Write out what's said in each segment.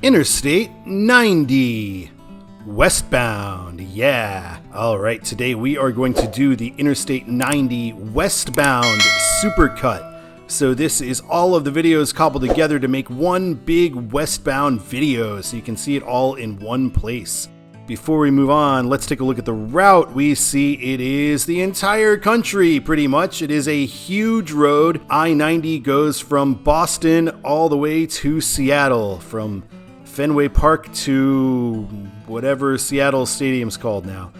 Interstate 90. Westbound, yeah. Alright, today we are going to do the Interstate 90 westbound supercut. So this is all of the videos cobbled together to make one big westbound video so you can see it all in one place. Before we move on, let's take a look at the route. We see it is the entire country, pretty much. It is a huge road. I-90 goes from Boston all the way to Seattle, from Fenway Park to whatever Seattle Stadium's called now.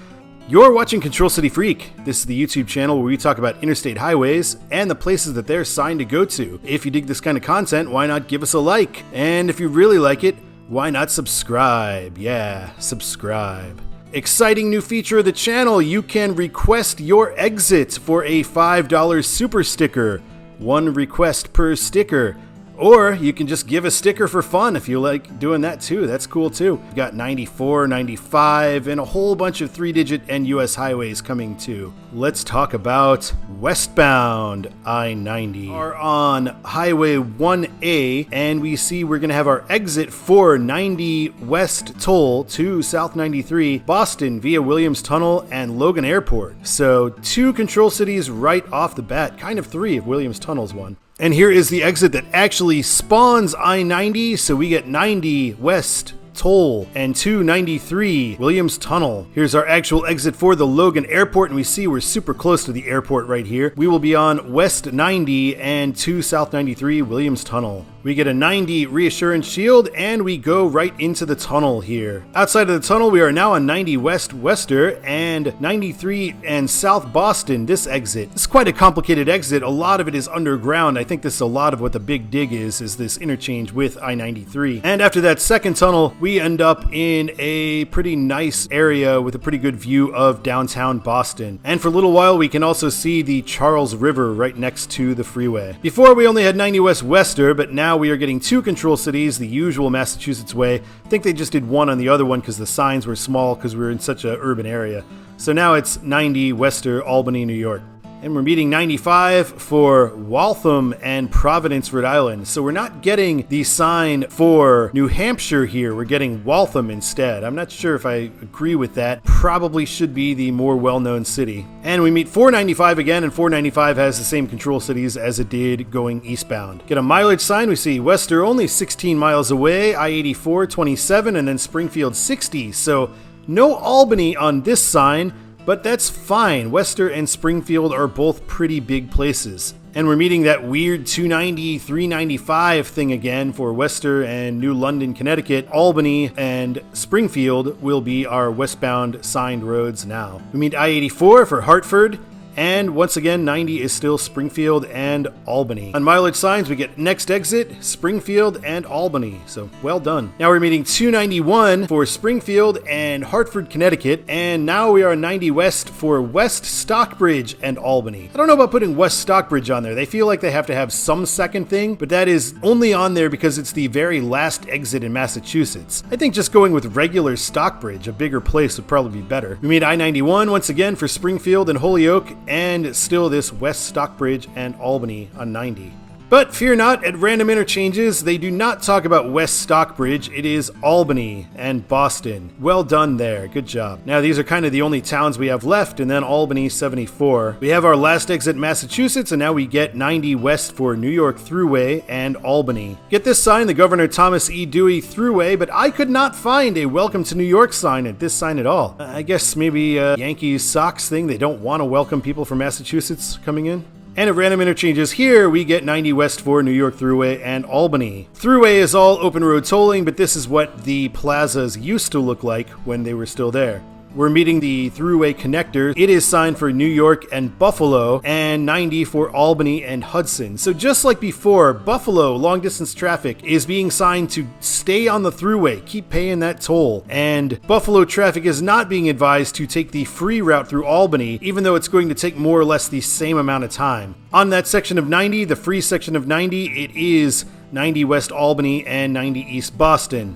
You're watching Control City Freak. This is the YouTube channel where we talk about interstate highways and the places that they're signed to go to. If you dig this kind of content, why not give us a like? And if you really like it, why not subscribe? Yeah, subscribe. Exciting new feature of the channel, you can request your exit for a $5 super sticker. One request per sticker. Or you can just give a sticker for fun if you like doing that too. That's cool too. We've got 94, 95, and a whole bunch of 3-digit and US highways coming too. Let's talk about westbound I-90. We are on Highway 1A, and we see we're going to have our exit for 90 West Toll to South 93, Boston via Williams Tunnel and Logan Airport. So 2 control cities right off the bat, kind of 3 if Williams Tunnel's one. And here is the exit that actually spawns I-90, so we get 90 West Toll and 293 Williams Tunnel. Here's our actual exit for the Logan Airport, and we see we're super close to the airport right here. We will be on West 90 and 2 South 93 Williams Tunnel. We get a 90 reassurance shield, and we go right into the tunnel here. Outside of the tunnel, we are now on 90 West Wester and 93 and South Boston, this exit. It's quite a complicated exit. A lot of it is underground. I think this is a lot of what the big dig is this interchange with I-93. And after that second tunnel, we end up in a pretty nice area with a pretty good view of downtown Boston. And for a little while, we can also see the Charles River right next to the freeway. Before, we only had 90 West Wester, but now we are getting 2 control cities the usual Massachusetts way. I think they just did one on the other one because the signs were small because we were in such an urban area. So now it's 90 Wester, Albany, New York. And we're meeting 95 for Waltham and Providence, Rhode Island. So we're not getting the sign for New Hampshire here. We're getting Waltham instead. I'm not sure if I agree with that. Probably should be the more well-known city. And we meet 495 again, and 495 has the same control cities as it did going eastbound. Get a mileage sign. We see Wester only 16 miles away, I-84 27, and then Springfield 60. So no Albany on this sign. But that's fine. Wester and Springfield are both pretty big places. And we're meeting that weird 290, 395 thing again for Wester and New London, Connecticut. Albany and Springfield will be our westbound signed roads now. We meet I-84 for Hartford. And once again, 90 is still Springfield and Albany. On mileage signs, we get next exit, Springfield and Albany. So well done. Now we're meeting 291 for Springfield and Hartford, Connecticut. And now we are 90 West for West Stockbridge and Albany. I don't know about putting West Stockbridge on there. They feel like they have to have some second thing, but that is only on there because it's the very last exit in Massachusetts. I think just going with regular Stockbridge, a bigger place, would probably be better. We meet I-91 once again for Springfield and Holyoke, and still this West Stockbridge and Albany on 90. But fear not, at random interchanges, they do not talk about West Stockbridge. It is Albany and Boston. Well done there. Good job. Now, these are kind of the only towns we have left, and then Albany 74. We have our last exit Massachusetts, and now we get 90 West for New York Thruway and Albany. Get this sign, the Governor Thomas E. Dewey Thruway, but I could not find a Welcome to New York sign at this sign at all. I guess maybe a Yankees Sox thing. They don't want to welcome people from Massachusetts coming in. And at random interchanges here, we get 90 West for New York Thruway and Albany. Thruway is all open road tolling, but this is what the plazas used to look like when they were still there. We're meeting the Thruway connector. It is signed for New York and Buffalo, and 90 for Albany and Hudson. So just like before, Buffalo long distance traffic is being signed to stay on the Thruway, keep paying that toll. And Buffalo traffic is not being advised to take the free route through Albany, even though it's going to take more or less the same amount of time. On that section of 90, the free section of 90, it is 90 West Albany and 90 East Boston.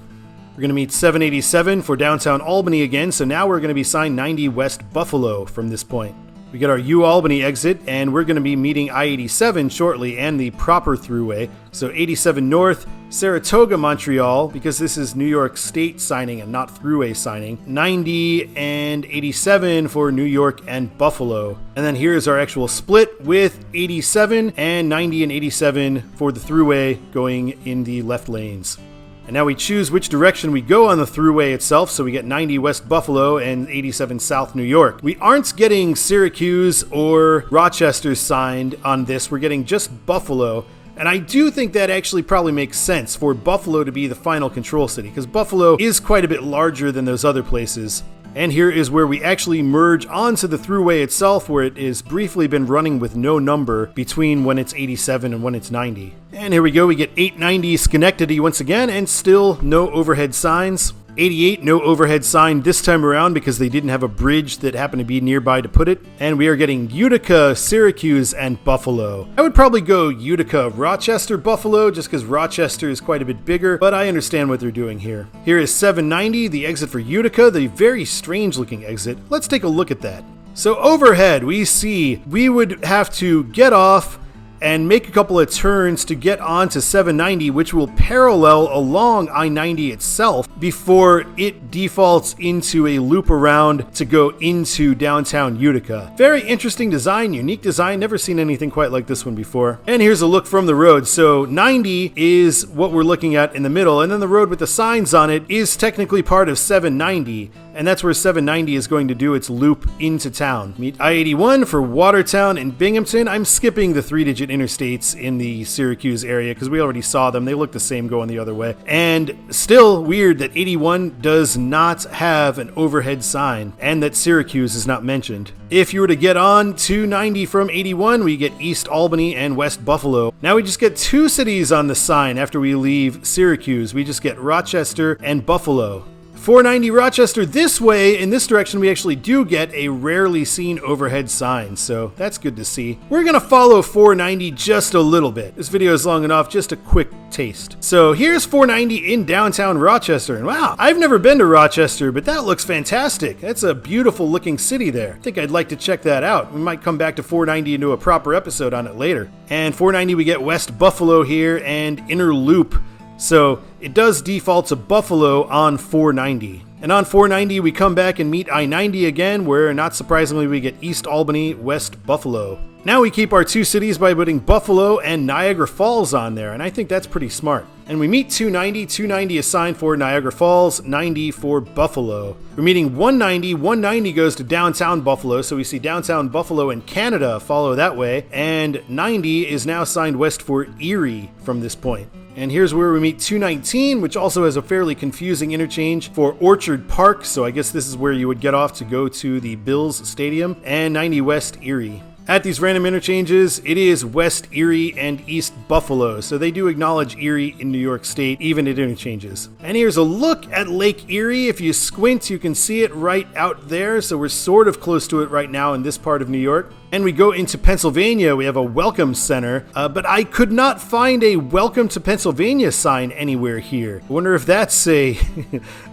We're going to meet 787 for downtown Albany again, so now we're going to be signed 90 West Buffalo from this point. We get our U-Albany exit, and we're going to be meeting I-87 shortly and the proper throughway. So 87 north, Saratoga, Montreal, because this is New York State signing and not Thruway signing. 90 and 87 for New York and Buffalo. And then here's our actual split with 87 and 90 and 87 for the Thruway going in the left lanes. And now we choose which direction we go on the Thruway itself, so we get 90 West Buffalo and 87 South New York. We aren't getting Syracuse or Rochester signed on this, we're getting just Buffalo. And I do think that actually probably makes sense for Buffalo to be the final control city, because Buffalo is quite a bit larger than those other places. And here is where we actually merge onto the Thruway itself, where it has briefly been running with no number between when it's 87 and when it's 90. And here we go, we get 890 Schenectady once again, and still no overhead signs. 88, no overhead sign this time around because they didn't have a bridge that happened to be nearby to put it. And we are getting Utica, Syracuse, and Buffalo. I would probably go Utica, Rochester, Buffalo, just because Rochester is quite a bit bigger, but I understand what they're doing here. Here is 790, the exit for Utica, the very strange looking exit. Let's take a look at that. So overhead, we see we would have to get off and make a couple of turns to get onto 790, which will parallel along I-90 itself before it defaults into a loop around to go into downtown Utica. Very interesting design, unique design, never seen anything quite like this one before. And here's a look from the road. So 90 is what we're looking at in the middle, and then the road with the signs on it is technically part of 790. And that's where 790 is going to do its loop into town. Meet I-81 for Watertown and Binghamton. I'm skipping the 3-digit interstates in the Syracuse area because we already saw them. They look the same going the other way. And still weird that 81 does not have an overhead sign and that Syracuse is not mentioned. If you were to get on 290 from 81, we get East Albany and West Buffalo. Now we just get two cities on the sign after we leave Syracuse. We just get Rochester and Buffalo. 490 Rochester this way, in this direction, we actually do get a rarely seen overhead sign, so that's good to see. We're gonna follow 490 just a little bit. This video is long enough, just a quick taste. So here's 490 in downtown Rochester, and wow, I've never been to Rochester, but that looks fantastic. That's a beautiful looking city there. I think I'd like to check that out. We might come back to 490 and do a proper episode on it later. And 490 we get West Buffalo here and Inner Loop. So it does default to Buffalo on 490. And on 490, we come back and meet I-90 again, where not surprisingly, we get East Albany, West Buffalo. Now we keep our two cities by putting Buffalo and Niagara Falls on there, and I think that's pretty smart. And we meet 290, 290 is signed for Niagara Falls, 90 for Buffalo. We're meeting 190, 190 goes to downtown Buffalo, so we see downtown Buffalo and Canada follow that way, and 90 is now signed west for Erie from this point. And here's where we meet 219, which also has a fairly confusing interchange for Orchard Park, so I guess this is where you would get off to go to the Bills Stadium, and 90 West Erie. At these random interchanges, it is West Erie and East Buffalo, so they do acknowledge Erie in New York State, even at interchanges. And here's a look at Lake Erie. If you squint, you can see it right out there, so we're sort of close to it right now in this part of New York. And we go into Pennsylvania, we have a welcome center, but I could not find a welcome to Pennsylvania sign anywhere here. I wonder if that's a,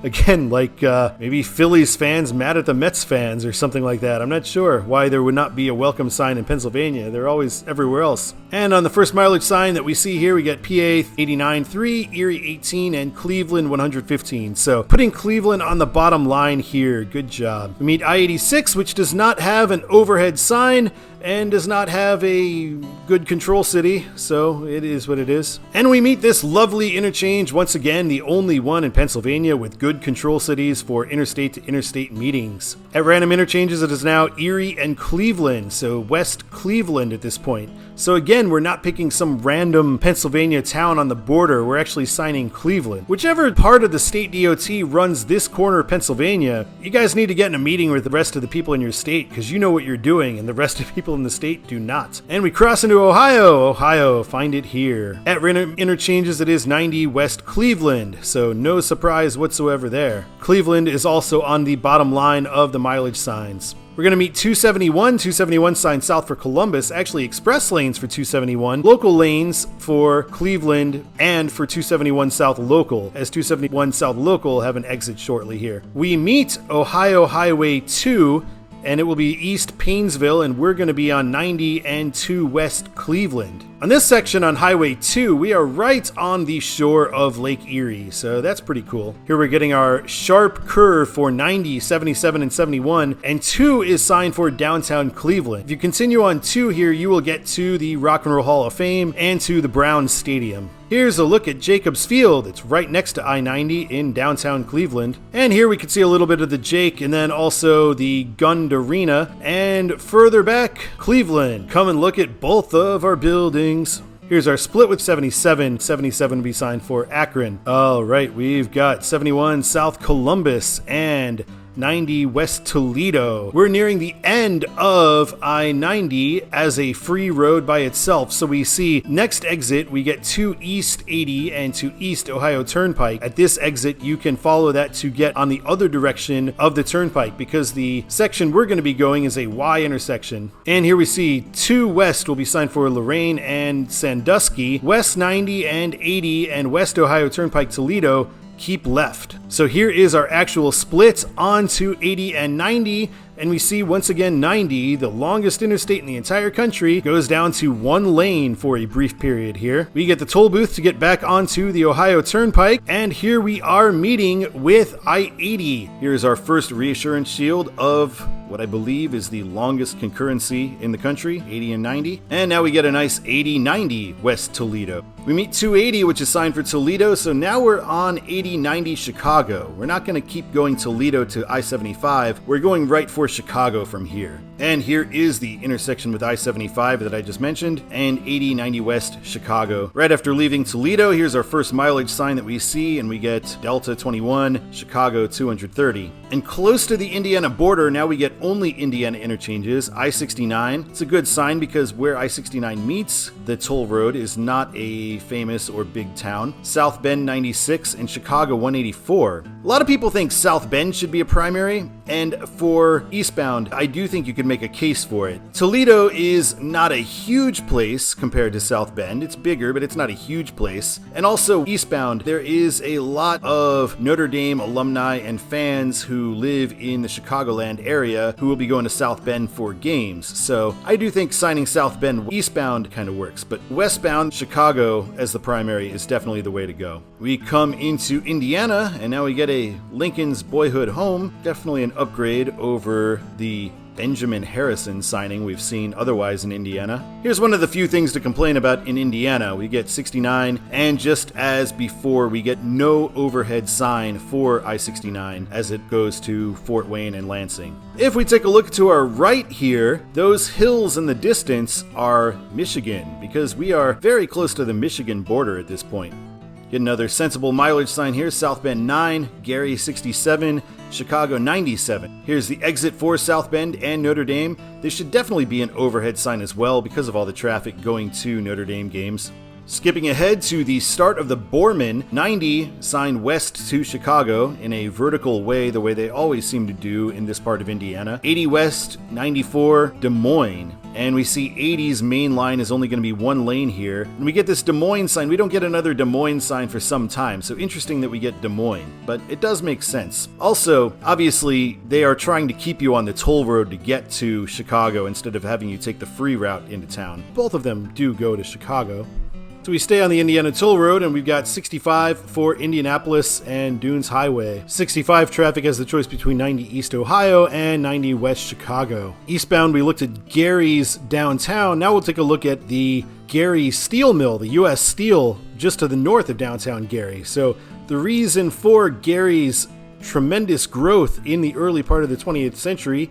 again, like maybe Phillies fans mad at the Mets fans or something like that. I'm not sure why there would not be a welcome sign in Pennsylvania. They're always everywhere else. And on the first mileage sign that we see here, we get PA 89.3, Erie 18, and Cleveland 115. So putting Cleveland on the bottom line here, good job. We meet I-86, which does not have an overhead sign and does not have a good control city, so it is what it is. And we meet this lovely interchange, once again, the only one in Pennsylvania with good control cities for interstate to interstate meetings. At random interchanges, it is now Erie and Cleveland, so West Cleveland at this point. So again, we're not picking some random Pennsylvania town on the border, we're actually signing Cleveland. Whichever part of the state DOT runs this corner of Pennsylvania, you guys need to get in a meeting with the rest of the people in your state, because you know what you're doing, and the rest of people in the state do not. And we cross into Ohio. Ohio, find it here. At random interchanges, it is 90 West Cleveland, so no surprise whatsoever there. Cleveland is also on the bottom line of the mileage signs. We're going to meet 271. 271 signs south for Columbus, actually express lanes for 271, local lanes for Cleveland, and for 271 South Local, as 271 South Local have an exit shortly here. We meet Ohio Highway 2, and it will be East Painesville, and we're going to be on 90 and 2 West Cleveland. On this section on Highway 2, we are right on the shore of Lake Erie, so that's pretty cool. Here we're getting our sharp curve for 90, 77, and 71, and 2 is signed for downtown Cleveland. If you continue on 2 here, you will get to the Rock and Roll Hall of Fame and to the Browns Stadium. Here's a look at Jacobs Field. It's right next to I-90 in downtown Cleveland. And here we can see a little bit of the Jake and then also the Gund Arena. And further back, Cleveland. Come and look at both of our buildings. Here's our split with 77. 77 will be signed for Akron. All right, we've got 71 South Columbus and 90 West Toledo. We're nearing the end of I-90 as a free road by itself. So we see next exit, we get to East 80 and to East Ohio Turnpike. At this exit, you can follow that to get on the other direction of the turnpike because the section we're going to be going is a Y intersection. And here we see 2 West will be signed for Lorain and Sandusky. West 90 and 80 and West Ohio Turnpike Toledo keep left. So here is our actual split onto 80 and 90, and we see once again 90, the longest interstate in the entire country, goes down to 1 lane for a brief period here. We get the toll booth to get back onto the Ohio Turnpike, and here we are meeting with I-80. Here's our first reassurance shield of what I believe is the longest concurrency in the country, 80 and 90. And now we get a nice 80-90 West Toledo. We meet 280, which is signed for Toledo, so now we're on 80-90 Chicago. We're not going to keep going Toledo to I-75. We're going right for Chicago from here. And here is the intersection with I-75 that I just mentioned, and 80-90 West Chicago. Right after leaving Toledo, here's our first mileage sign that we see, and we get Delta 21, Chicago 230. And close to the Indiana border, now we get only Indiana interchanges. I-69, it's a good sign because where I-69 meets the toll road is not a famous or big town. South Bend 96 and Chicago 184. A lot of people think South Bend should be a primary, and for eastbound, I do think you could make a case for it. Toledo is not a huge place compared to South Bend. It's bigger, but it's not a huge place. And also eastbound, there is a lot of Notre Dame alumni and fans who live in the Chicagoland area who will be going to South Bend for games. So I do think signing South Bend eastbound kind of works, but westbound, Chicago as the primary is definitely the way to go. We come into Indiana, and now we get a Lincoln's boyhood home. Definitely an upgrade over the Benjamin Harrison signing we've seen otherwise in Indiana. Here's one of the few things to complain about in Indiana. We get 69, and just as before, we get no overhead sign for I-69 as it goes to Fort Wayne and Lansing. If we take a look to our right here, those hills in the distance are Michigan, because we are very close to the Michigan border at this point. Get another sensible mileage sign here, South Bend 9, Gary 67, Chicago 97. Here's the exit for South Bend and Notre Dame. This should definitely be an overhead sign as well because of all the traffic going to Notre Dame games. Skipping ahead to the start of the Borman, 90 signed west to Chicago in a vertical way, the way they always seem to do in this part of Indiana. 80 west, 94 Des Moines. And we see 80's main line is only going to be 1 lane here. And we get this Des Moines sign. We don't get another Des Moines sign for some time, so interesting that we get Des Moines. But it does make sense. Also, obviously, they are trying to keep you on the toll road to get to Chicago instead of having you take the free route into town. Both of them do go to Chicago. So we stay on the Indiana Toll Road, and we've got 65 for Indianapolis and Dunes Highway. 65 traffic has the choice between 90 East Ohio and 90 West Chicago. Eastbound, we looked at Gary's downtown. Now we'll take a look at the Gary Steel Mill, the U.S. Steel, just to the north of downtown Gary. So the reason for Gary's tremendous growth in the early part of the 20th century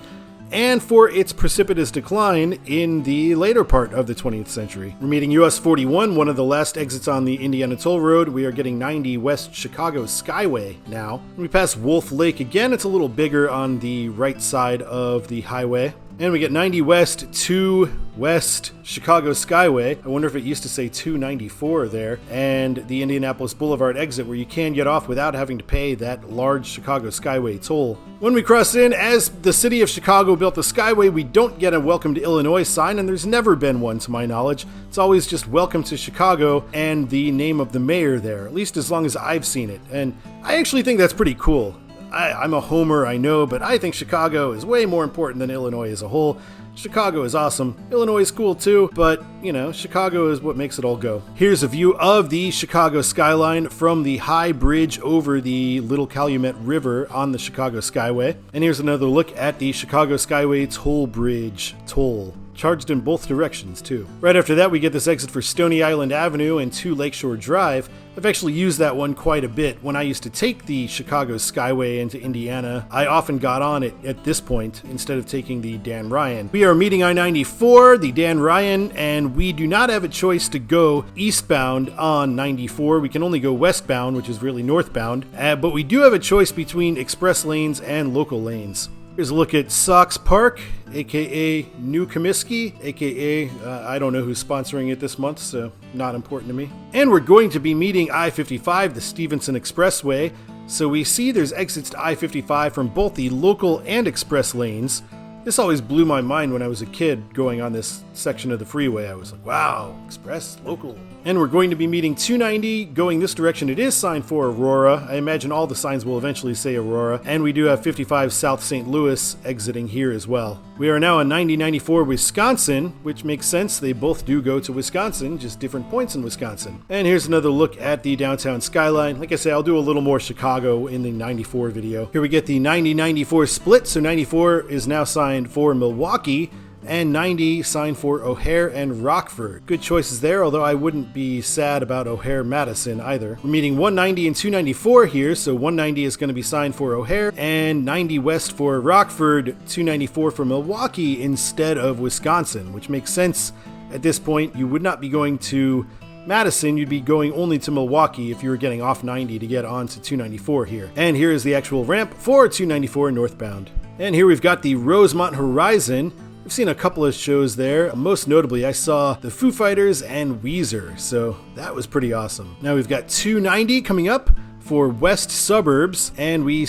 and for its precipitous decline in the later part of the 20th century. We're meeting US 41, one of the last exits on the Indiana Toll Road. We are getting 90 West Chicago Skyway now. We pass Wolf Lake again. It's a little bigger on the right side of the highway. And we get 90 West, 2 West Chicago Skyway. I wonder if it used to say 294 there. And the Indianapolis Boulevard exit where you can get off without having to pay that large Chicago Skyway toll. When we cross in, as the city of Chicago built the Skyway, we don't get a Welcome to Illinois sign, and there's never been one to my knowledge. It's always just Welcome to Chicago and the name of the mayor there, at least as long as I've seen it. And I actually think that's pretty cool. I'm a homer, I know, but I think Chicago is way more important than Illinois as a whole. Chicago is awesome. Illinois is cool too, but, you know, Chicago is what makes it all go. Here's a view of the Chicago skyline from the high bridge over the Little Calumet River on the Chicago Skyway. And here's another look at the Chicago Skyway toll bridge. Toll. Charged in both directions, too. Right after that, we get this exit for Stony Island Avenue and 2 Lakeshore Drive. I've actually used that one quite a bit. When I used to take the Chicago Skyway into Indiana, I often got on it at this point instead of taking the Dan Ryan. We are meeting I-94, the Dan Ryan, and we do not have a choice to go eastbound on 94. We can only go westbound, which is really northbound, but we do have a choice between express lanes and local lanes. Here's a look at Sox Park, aka New Comiskey, aka I don't know who's sponsoring it this month, so not important to me. And we're going to be meeting I-55, the Stevenson Expressway. So we see there's exits to I-55 from both the local and express lanes. This always blew my mind when I was a kid going on this section of the freeway. I was like, wow, express, local. And we're going to be meeting 290 going this direction. It is signed for Aurora. I imagine all the signs will eventually say Aurora. And we do have 55 South St. Louis exiting here as well. We are now on 9094 Wisconsin, which makes sense. They both do go to Wisconsin, just different points in Wisconsin. And here's another look at the downtown skyline. Like I say, I'll do a little more Chicago in the 94 video. Here we get the 9094 split. So 94 is now signed for Milwaukee, and 90 signed for O'Hare and Rockford. Good choices there, although I wouldn't be sad about O'Hare-Madison either. We're meeting 190 and 294 here, so 190 is going to be signed for O'Hare, and 90 west for Rockford, 294 for Milwaukee instead of Wisconsin, which makes sense at this point. You would not be going to Madison, you'd be going only to Milwaukee if you were getting off 90 to get onto 294 here. And here is the actual ramp for 294 northbound. And here we've got the Rosemont Horizon. I've seen a couple of shows there. Most notably, I saw the Foo Fighters and Weezer, so that was pretty awesome. Now we've got 290 coming up for west suburbs, and we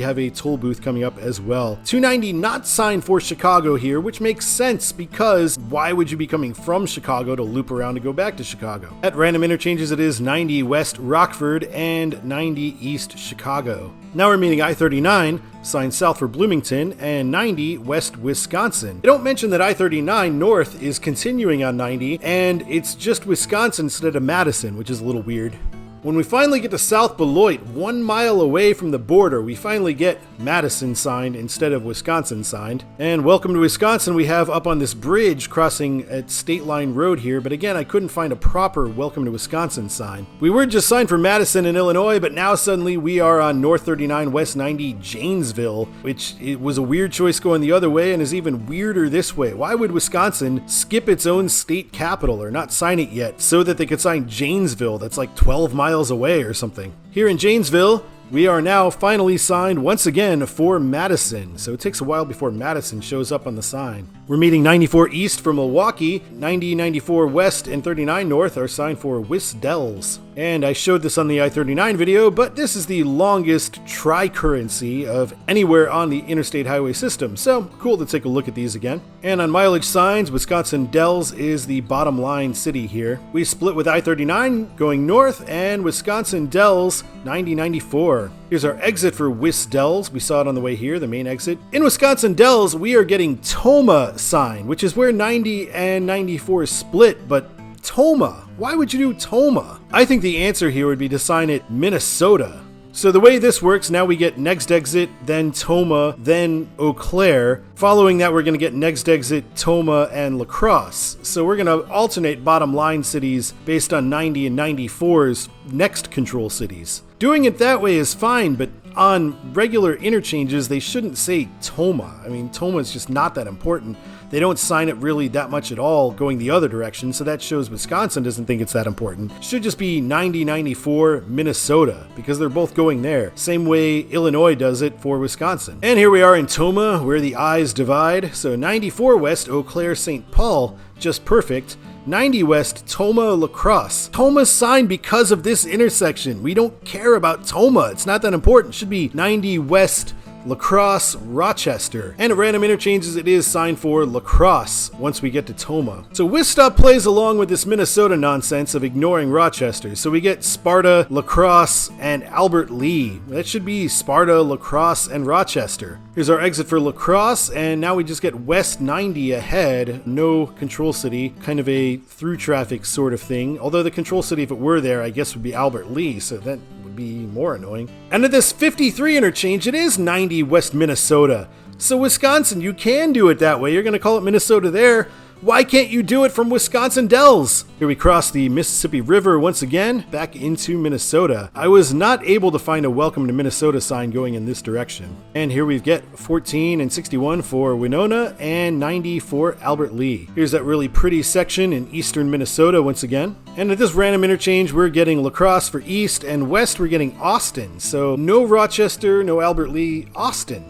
have a toll booth coming up as well. 290 not signed for Chicago here, which makes sense because why would you be coming from Chicago to loop around to go back to Chicago? At random interchanges, it is 90 west Rockford and 90 east Chicago. Now we're meeting I-39, signed south for Bloomington, and 90 west Wisconsin. They don't mention that I-39 north is continuing on 90, and it's just Wisconsin instead of Madison, which is a little weird. When we finally get to South Beloit, 1 mile away from the border, we finally get Madison signed instead of Wisconsin signed. And welcome to Wisconsin we have up on this bridge crossing at State Line Road here, but again, I couldn't find a proper welcome to Wisconsin sign. We were just signed for Madison in Illinois, but now suddenly we are on North 39 West 90 Janesville, which it was a weird choice going the other way and is even weirder this way. Why would Wisconsin skip its own state capital or not sign it yet so that they could sign Janesville that's like 12 miles away or something? Here in Janesville, we are now finally signed once again for Madison, so it takes a while before Madison shows up on the sign. We're meeting 94 east for Milwaukee, 90, 94 west, and 39 north are signed for Wisdells. And I showed this on the I-39 video, but this is the longest tri-currency of anywhere on the Interstate Highway system, so cool to take a look at these again. And on mileage signs, Wisconsin Dells is the bottom line city here. We split with I-39 going north, and Wisconsin Dells 90-94. Here's our exit for Wisdells. We saw it on the way here, the main exit. In Wisconsin Dells, we are getting Tomah sign, which is where 90 and 94 split, but Tomah. Why would you do Tomah? I think the answer here would be to sign it Minnesota. So the way this works, now we get next exit, then Tomah, then Eau Claire. Following that, we're going to get next exit, Tomah, and La Crosse. So we're going to alternate bottom line cities based on 90 and 94's next control cities. Doing it that way is fine, but on regular interchanges, they shouldn't say Tomah. I mean, Tomah is just not that important. They don't sign it really that much at all going the other direction, so that shows Wisconsin doesn't think it's that important. It should just be 90-94 Minnesota, because they're both going there. Same way Illinois does it for Wisconsin. And here we are in Tomah, where the I's divide. So 94 west, Eau Claire, St. Paul, just perfect. 90 west, Tomah, La Crosse. Tomah's signed because of this intersection. We don't care about Tomah. It's not that important. It should be 90 west, La Crosse, Rochester. And at random interchanges, it is signed for La Crosse once we get to Tomah. So Wistop plays along with this Minnesota nonsense of ignoring Rochester. So we get Sparta, La Crosse, and Albert Lee. That should be Sparta, La Crosse, and Rochester. Here's our exit for La Crosse, and now we just get West 90 ahead. No control city, kind of a through traffic sort of thing. Although the control city, if it were there, I guess would be Albert Lee, so that would be more annoying. And at this 53 interchange, it is 90 West Minnesota. So Wisconsin, you can do it that way. You're going to call it Minnesota there. Why can't you do it from Wisconsin Dells? Here we cross the Mississippi River once again, back into Minnesota. I was not able to find a welcome to Minnesota sign going in this direction. And here we get 14 and 61 for Winona and 90 for Albert Lee. Here's that really pretty section in eastern Minnesota once again. And at this random interchange, we're getting La Crosse for east, and west we're getting Austin. So no Rochester, no Albert Lee, Austin.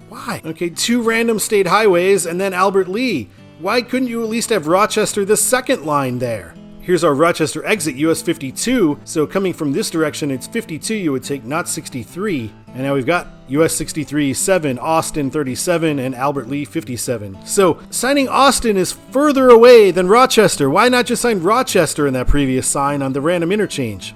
Why? Okay, 2 random state highways and then Albert Lee. Why couldn't you at least have Rochester the second line there? Here's our Rochester exit, US 52. So coming from this direction, it's 52 you would take, not 63. And now we've got US 63, 7, Austin 37, and Albert Lee 57. So signing Austin is further away than Rochester. Why not just sign Rochester in that previous sign on the random interchange?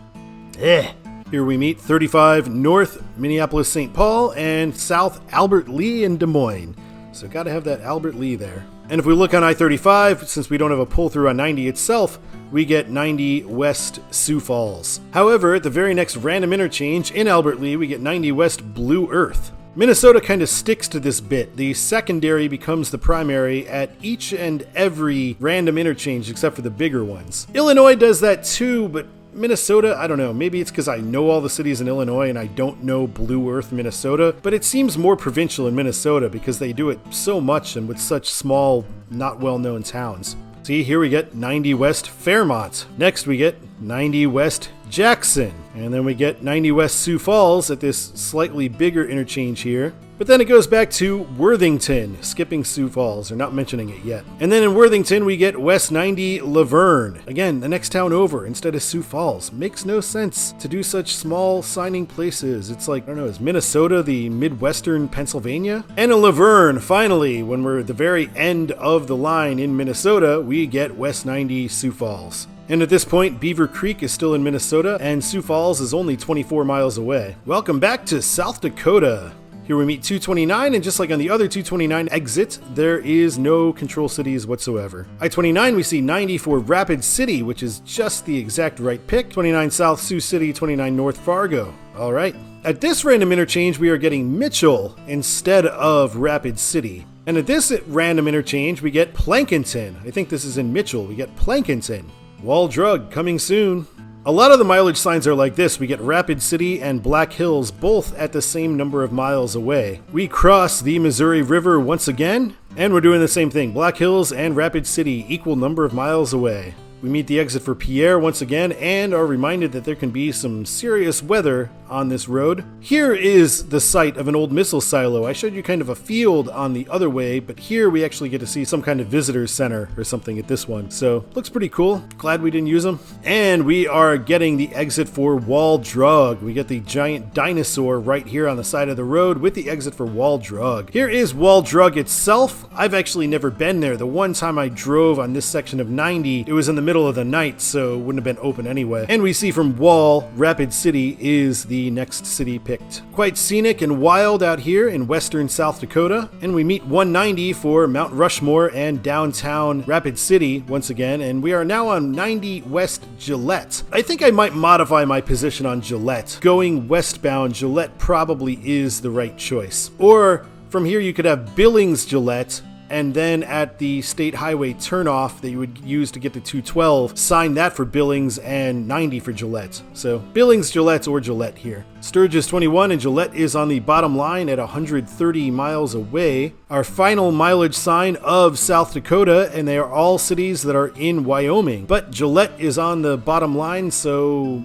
Here we meet 35 North Minneapolis-St. Paul and South Albert Lee in Des Moines. So gotta have that Albert Lee there. And if we look on I-35, since we don't have a pull-through on 90 itself, we get 90 West Sioux Falls. However, at the very next random interchange in Albert Lee, we get 90 West Blue Earth. Minnesota kind of sticks to this bit. The secondary becomes the primary at each and every random interchange except for the bigger ones. Illinois does that too, but Minnesota, I don't know, maybe it's because I know all the cities in Illinois and I don't know Blue Earth, Minnesota, but it seems more provincial in Minnesota because they do it so much and with such small, not well-known towns. See, here we get 90 West Fairmont. Next we get 90 West Jackson. And then we get 90 West Sioux Falls at this slightly bigger interchange here. But then it goes back to Worthington, skipping Sioux Falls, or not mentioning it yet. And then in Worthington, we get West 90 Laverne. Again, the next town over instead of Sioux Falls. Makes no sense to do such small signing places. It's like, I don't know, is Minnesota the Midwestern Pennsylvania? And in Laverne, finally, when we're at the very end of the line in Minnesota, we get West 90 Sioux Falls. And at this point, Beaver Creek is still in Minnesota, and Sioux Falls is only 24 miles away. Welcome back to South Dakota. Here we meet 229, and just like on the other 229 exit, there is no control cities whatsoever. I-29, we see 90 for Rapid City, which is just the exact right pick. 29 South Sioux City, 29 North Fargo. All right. At this random interchange, we are getting Mitchell instead of Rapid City. And at this random interchange, we get Plankinton. I think this is in Mitchell. We get Plankinton. Wall Drug coming soon. A lot of the mileage signs are like this. We get Rapid City and Black Hills both at the same number of miles away. We cross the Missouri River once again, and we're doing the same thing. Black Hills and Rapid City, equal number of miles away. We meet the exit for Pierre once again and are reminded that there can be some serious weather on this road. Here is the site of an old missile silo. I showed you kind of a field on the other way, but here we actually get to see some kind of visitor center or something at this one. So looks pretty cool. Glad we didn't use them. And we are getting the exit for Wall Drug. We get the giant dinosaur right here on the side of the road with the exit for Wall Drug. Here is Wall Drug itself. I've actually never been there. The one time I drove on this section of 90, it was in the middle of the night, so it wouldn't have been open anyway. And we see from Wall, Rapid City is the next city picked. Quite scenic and wild out here in western South Dakota. And we meet 190 for Mount Rushmore and downtown Rapid City once again. And we are now on 90 West Gillette. I think I might modify my position on Gillette. Going westbound, Gillette probably is the right choice. Or from here you could have Billings Gillette, and then at the state highway turnoff that you would use to get to 212, sign that for Billings and 90 for Gillette. So Billings, Gillette, or Gillette here. Sturgis 21 and Gillette is on the bottom line at 130 miles away. Our final mileage sign of South Dakota, and they are all cities that are in Wyoming. But Gillette is on the bottom line, so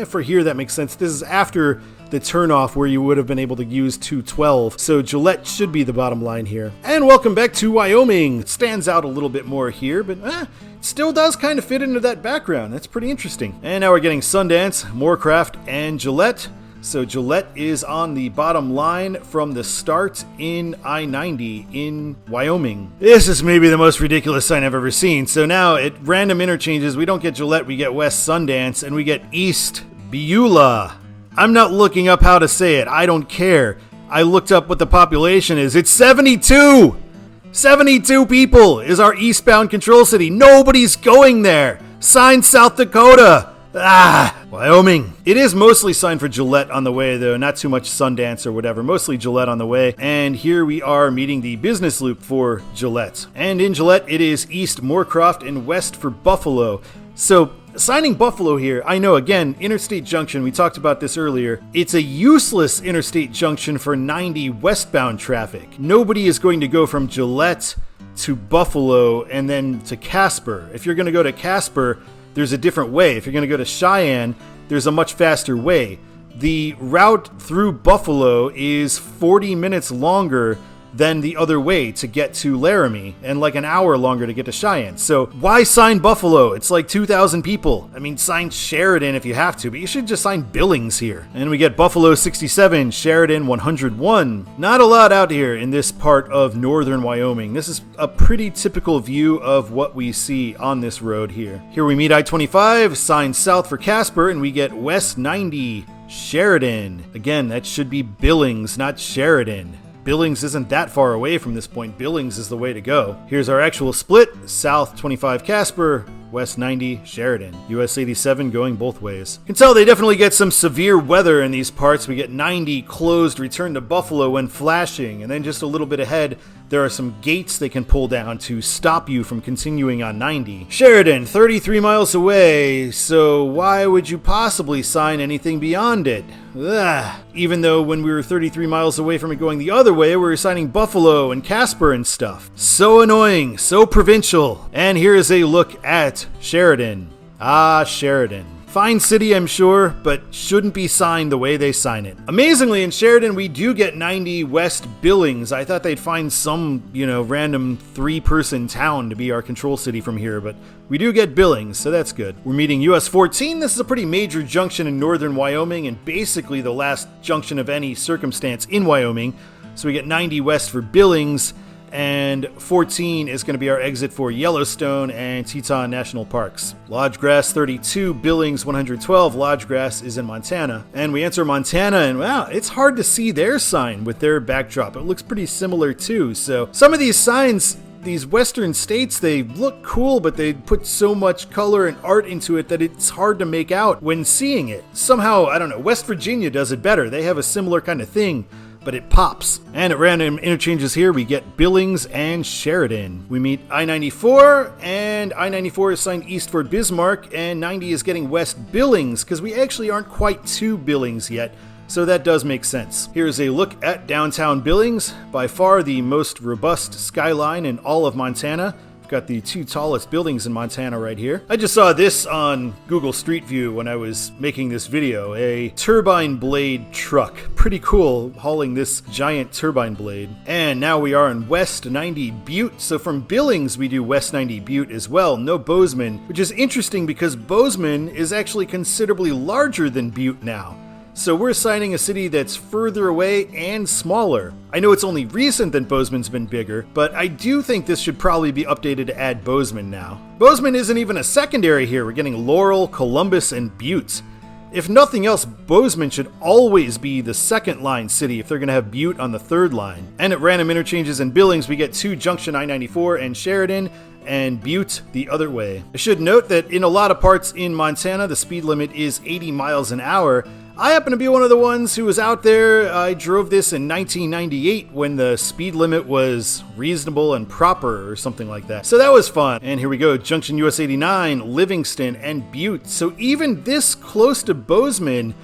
for here that makes sense. This is after the turnoff where you would have been able to use 212. So Gillette should be the bottom line here. And welcome back to Wyoming. It stands out a little bit more here, but it still does kind of fit into that background. That's pretty interesting. And now we're getting Sundance, Moorcraft, and Gillette. So Gillette is on the bottom line from the start in I-90 in Wyoming. This is maybe the most ridiculous sign I've ever seen. So now at random interchanges, we don't get Gillette, we get West Sundance, and we get East Beulah. I'm not looking up how to say it. I don't care. I looked up what the population is. It's 72! 72 people is our eastbound control city. Nobody's going there. Sign South Dakota. Wyoming. It is mostly signed for Gillette on the way, though. Not too much Sundance or whatever. Mostly Gillette on the way. And here we are meeting the business loop for Gillette. And in Gillette, it is east Moorcroft and west for Buffalo. So signing Buffalo here, I know, again, Interstate Junction, we talked about this earlier. It's a useless Interstate Junction for 90 westbound traffic. Nobody is going to go from Gillette to Buffalo and then to Casper. If you're going to go to Casper, there's a different way. If you're going to go to Cheyenne, there's a much faster way. The route through Buffalo is 40 minutes longer than the other way to get to Laramie, and like an hour longer to get to Cheyenne. So why sign Buffalo? It's like 2,000 people. I mean, sign Sheridan if you have to, but you should just sign Billings here. And we get Buffalo 67, Sheridan 101. Not a lot out here in this part of northern Wyoming. This is a pretty typical view of what we see on this road here. Here we meet I-25, sign south for Casper, and we get West 90, Sheridan. Again, that should be Billings, not Sheridan. Billings isn't that far away from this point. Billings is the way to go. Here's our actual split. South 25 Casper, West 90 Sheridan. US 87 going both ways. You can tell they definitely get some severe weather in these parts. We get 90 closed, return to Buffalo when flashing, and then just a little bit ahead, there are some gates they can pull down to stop you from continuing on 90. Sheridan, 33 miles away, so why would you possibly sign anything beyond it? Even though when we were 33 miles away from it going the other way, we were signing Buffalo and Casper and stuff. So annoying, so provincial. And here is a look at Sheridan. Sheridan. Fine city, I'm sure, but shouldn't be signed the way they sign it. Amazingly, in Sheridan, we do get 90 West Billings. I thought they'd find some, random 3-person town to be our control city from here, but we do get Billings, so that's good. We're meeting US 14. This is a pretty major junction in northern Wyoming, and basically the last junction of any circumstance in Wyoming. So we get 90 West for Billings, and 14 is going to be our exit for Yellowstone and Teton National Parks. Lodgegrass 32, Billings 112. Lodgegrass is in Montana. And we enter Montana, and wow, it's hard to see their sign with their backdrop. It looks pretty similar too. So some of these signs, these western states, they look cool, but they put so much color and art into it that it's hard to make out when seeing it. Somehow, I don't know, West Virginia does it better. They have a similar kind of thing, but it pops. And at random interchanges here, we get Billings and Sheridan. We meet I-94, and I-94 is signed east for Bismarck, and 90 is getting West Billings, because we actually aren't quite to Billings yet, so that does make sense. Here's a look at downtown Billings, by far the most robust skyline in all of Montana. Got the 2 tallest buildings in Montana right here. I just saw this on Google Street View when I was making this video. A turbine blade truck. Pretty cool, hauling this giant turbine blade. And now we are in West 90 Butte. So from Billings, we do West 90 Butte as well. No Bozeman, which is interesting because Bozeman is actually considerably larger than Butte now. So we're signing a city that's further away and smaller. I know it's only recent that Bozeman's been bigger, but I do think this should probably be updated to add Bozeman now. Bozeman isn't even a secondary here. We're getting Laurel, Columbus, and Butte. If nothing else, Bozeman should always be the second line city if they're going to have Butte on the third line. And at random interchanges in Billings, we get 2 Junction I-94 and Sheridan, and Butte the other way. I should note that in a lot of parts in Montana, the speed limit is 80 miles an hour. I happen to be one of the ones who was out there. I drove this in 1998 when the speed limit was reasonable and proper or something like that. So that was fun. And here we go, Junction US 89, Livingston, and Butte. So even this close to Bozeman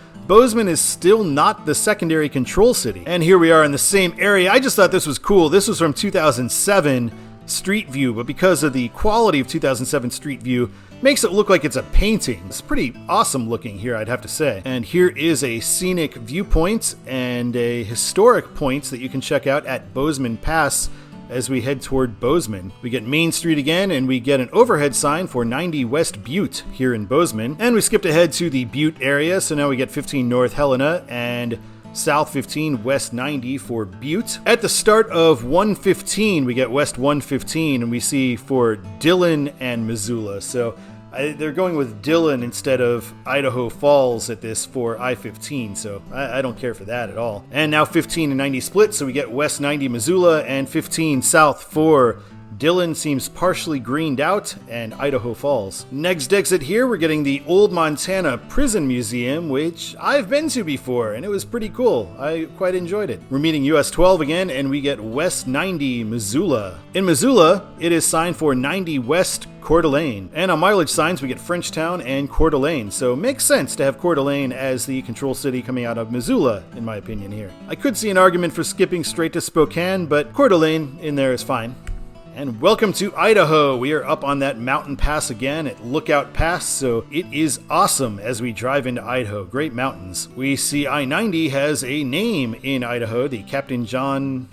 is still not the secondary control city. And here we are in the same area. I just thought this was cool. This was from 2007 Street View, but because of the quality of 2007 Street View, makes it look like it's a painting. It's pretty awesome looking here, I'd have to say. And here is a scenic viewpoint and a historic point that you can check out at Bozeman Pass. as we head toward Bozeman. We get Main Street again, and we get an overhead sign for 90 West Butte here in Bozeman. And we skipped ahead to the Butte area, so now we get 15 North Helena and South 15, West 90 for Butte. At the start of 115, we get West 115, and we see for Dillon and Missoula. So they're going with Dillon instead of Idaho Falls at this for I-15, so I don't care for that at all. And now 15 and 90 split, so we get West 90 Missoula and 15 South for Dillon seems partially greened out, and Idaho Falls. Next exit here, we're getting the Old Montana Prison Museum, which I've been to before, and it was pretty cool. I quite enjoyed it. We're meeting US 12 again, and we get West 90 Missoula. In Missoula, it is signed for 90 West Coeur d'Alene. And on mileage signs, we get Frenchtown and Coeur d'Alene, so it makes sense to have Coeur d'Alene as the control city coming out of Missoula, in my opinion here. I could see an argument for skipping straight to Spokane, but Coeur d'Alene in there is fine. And welcome to Idaho. We are up on that mountain pass again at Lookout Pass, so it is awesome as we drive into Idaho. Great mountains. We see I-90 has a name in Idaho, the Captain John,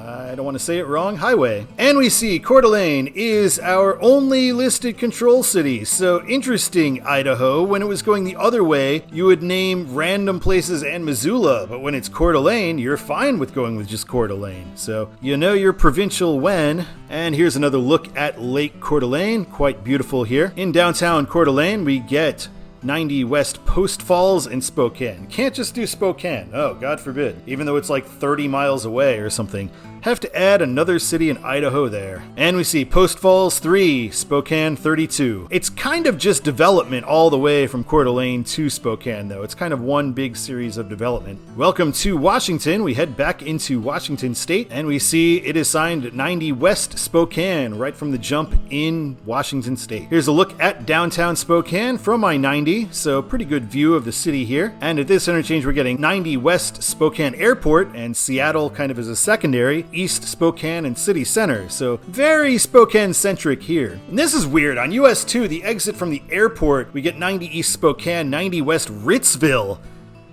I don't want to say it wrong, Highway. And we see Coeur d'Alene is our only listed control city. So interesting, Idaho. When it was going the other way, you would name random places and Missoula. But when it's Coeur d'Alene, you're fine with going with just Coeur d'Alene. So you know you're provincial when. And here's another look at Lake Coeur d'Alene. Quite beautiful here. In downtown Coeur d'Alene, we get 90 West Post Falls and Spokane. Can't just do Spokane. Oh, God forbid. Even though it's like 30 miles away or something. Have to add another city in Idaho there. And we see Post Falls 3, Spokane 32. It's kind of just development all the way from Coeur d'Alene to Spokane, though. It's kind of one big series of development. Welcome to Washington. We head back into Washington State, and we see it is signed 90 West Spokane right from the jump in Washington State. Here's a look at downtown Spokane from I-90, so pretty good view of the city here. And at this interchange, we're getting 90 West Spokane Airport, and Seattle kind of as a secondary, East Spokane and City Center, so very Spokane-centric here. And this is weird. On US 2, the exit from the airport, we get 90 East Spokane, 90 West Ritzville.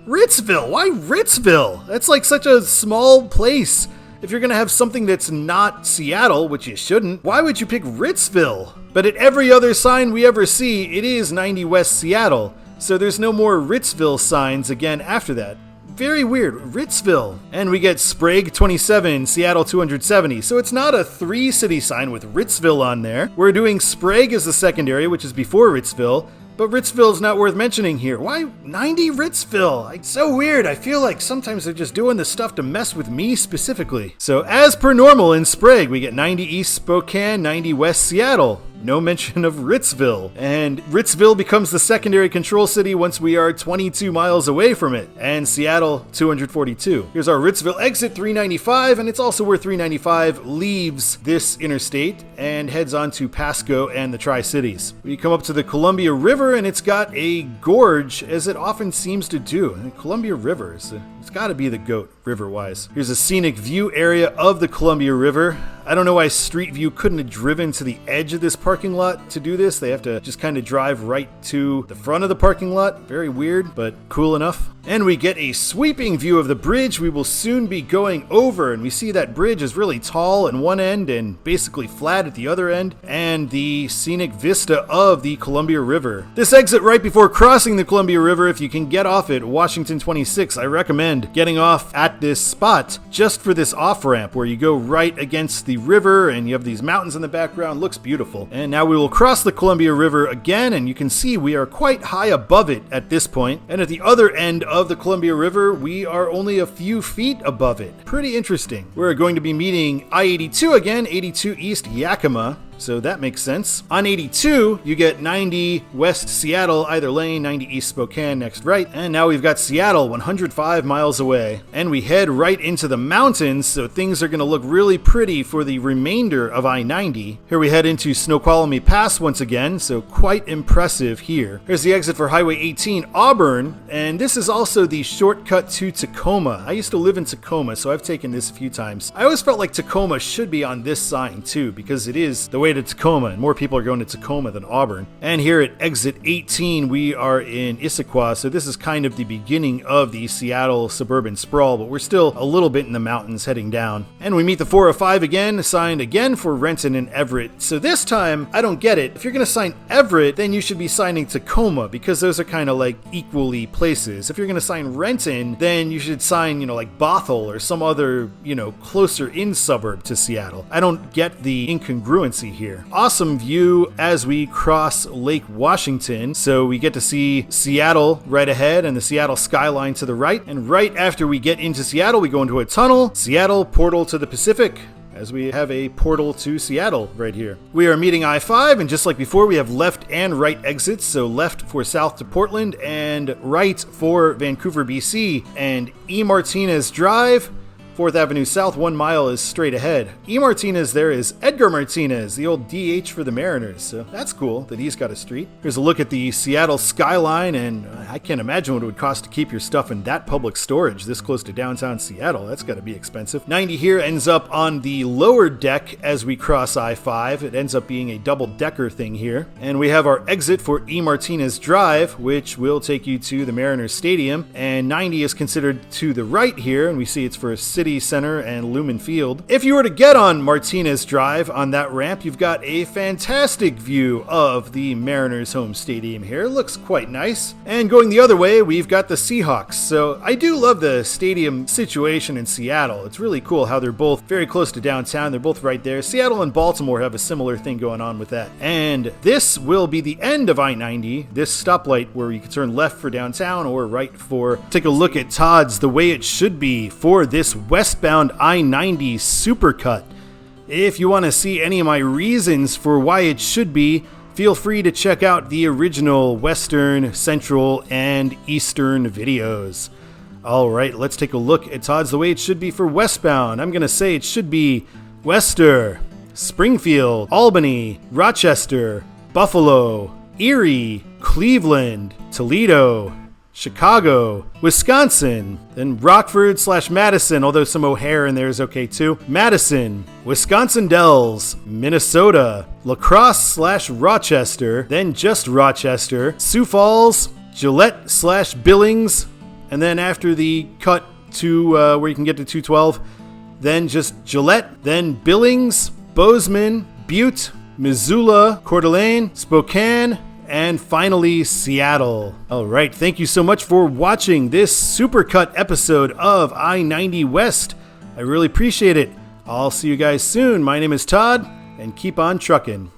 Ritzville? Why Ritzville? That's like such a small place. If you're gonna have something that's not Seattle, which you shouldn't, why would you pick Ritzville? But at every other sign we ever see, it is 90 West Seattle, so there's no more Ritzville signs again after that. Very weird. Ritzville. And we get Sprague 27, Seattle 270. So it's not a 3-city sign with Ritzville on there. We're doing Sprague as the secondary, which is before Ritzville. But Ritzville's not worth mentioning here. Why 90 Ritzville? It's so weird. I feel like sometimes they're just doing this stuff to mess with me specifically. So as per normal in Sprague, we get 90 East Spokane, 90 West Seattle. No mention of Ritzville. And Ritzville becomes the secondary control city once we are 22 miles away from it. And Seattle, 242. Here's our Ritzville exit, 395, and it's also where 395 leaves this interstate and heads on to Pasco and the Tri-Cities. We come up to the Columbia River, and it's got a gorge, as it often seems to do. And Columbia River, it's got to be the GOAT, river-wise. Here's a scenic view area of the Columbia River. I don't know why Street View couldn't have driven to the edge of this parking lot to do this. They have to just kind of drive right to the front of the parking lot. Very weird, but cool enough. And we get a sweeping view of the bridge we will soon be going over, and we see that bridge is really tall at one end and basically flat at the other end, and the scenic vista of the Columbia River. This exit right before crossing the Columbia River, if you can get off at Washington 26, I recommend getting off at this spot just for this off-ramp where you go right against the river and you have these mountains in the background. Looks beautiful. And now we will cross the Columbia River again, and you can see we are quite high above it at this point. And at the other end of the Columbia River, we are only a few feet above it. Pretty interesting. We're going to be meeting I-82 again, 82 East Yakima. So that makes sense. On 82, you get 90 West Seattle, either lane, 90 East Spokane, next right. And now we've got Seattle, 105 miles away. And we head right into the mountains, so things are going to look really pretty for the remainder of I-90. Here we head into Snoqualmie Pass once again, so quite impressive here. Here's the exit for Highway 18, Auburn, and this is also the shortcut to Tacoma. I used to live in Tacoma, so I've taken this a few times. I always felt like Tacoma should be on this sign too, because it is the way way to Tacoma, and more people are going to Tacoma than Auburn. And here at exit 18, we are in Issaquah, so this is kind of the beginning of the Seattle suburban sprawl, but we're still a little bit in the mountains heading down. And we meet the 405 again, signed again for Renton and Everett. So this time, I don't get it. If you're going to sign Everett, then you should be signing Tacoma, because those are kind of like equally places. If you're going to sign Renton, then you should sign, like Bothell or some other, closer in suburb to Seattle. I don't get the incongruency here. Awesome view as we cross Lake Washington. So we get to see Seattle right ahead and the Seattle skyline to the right. And right after we get into Seattle, we go into a tunnel. Seattle portal to the Pacific, as we have a portal to Seattle right here. We are meeting I-5, and just like before, we have left and right exits. So left for south to Portland and right for Vancouver, BC. And E. Martinez Drive, 4th Avenue South, 1 mile is straight ahead. E. Martinez there is Edgar Martinez, the old DH for the Mariners, so that's cool that he's got a street. Here's a look at the Seattle skyline, and I can't imagine what it would cost to keep your stuff in that public storage this close to downtown Seattle. That's got to be expensive. 90 here ends up on the lower deck as we cross I-5. It ends up being a double-decker thing here. And we have our exit for E. Martinez Drive, which will take you to the Mariners Stadium, and 90 is considered to the right here, and we see it's for City Center and Lumen Field. If you were to get on Martinez Drive on that ramp, you've got a fantastic view of the Mariners home stadium here. It looks quite nice. And going the other way, we've got the Seahawks. So I do love the stadium situation in Seattle. It's really cool how they're both very close to downtown. They're both right there. Seattle and Baltimore have a similar thing going on with that. And this will be the end of I-90, this stoplight where you can turn left for downtown or right for... Take a look at Todd's The Way It Should Be for this westbound I-90 Supercut. If you want to see any of my reasons for why it should be, feel free to check out the original Western, Central, and Eastern videos. Alright, let's take a look at Todd's The Way It Should Be for westbound. I'm going to say it should be Wester, Springfield, Albany, Rochester, Buffalo, Erie, Cleveland, Toledo, Chicago, Wisconsin, then Rockford/Madison, although some O'Hare in there is okay too. Madison, Wisconsin Dells, Minnesota, La Crosse/Rochester, then just Rochester, Sioux Falls, Gillette/Billings, and then after the cut to where you can get to 212, then just Gillette, then Billings, Bozeman, Butte, Missoula, Coeur d'Alene, Spokane, and finally, Seattle. All right, thank you so much for watching this Supercut episode of I-90 West. I really appreciate it. I'll see you guys soon. My name is Todd, and keep on trucking.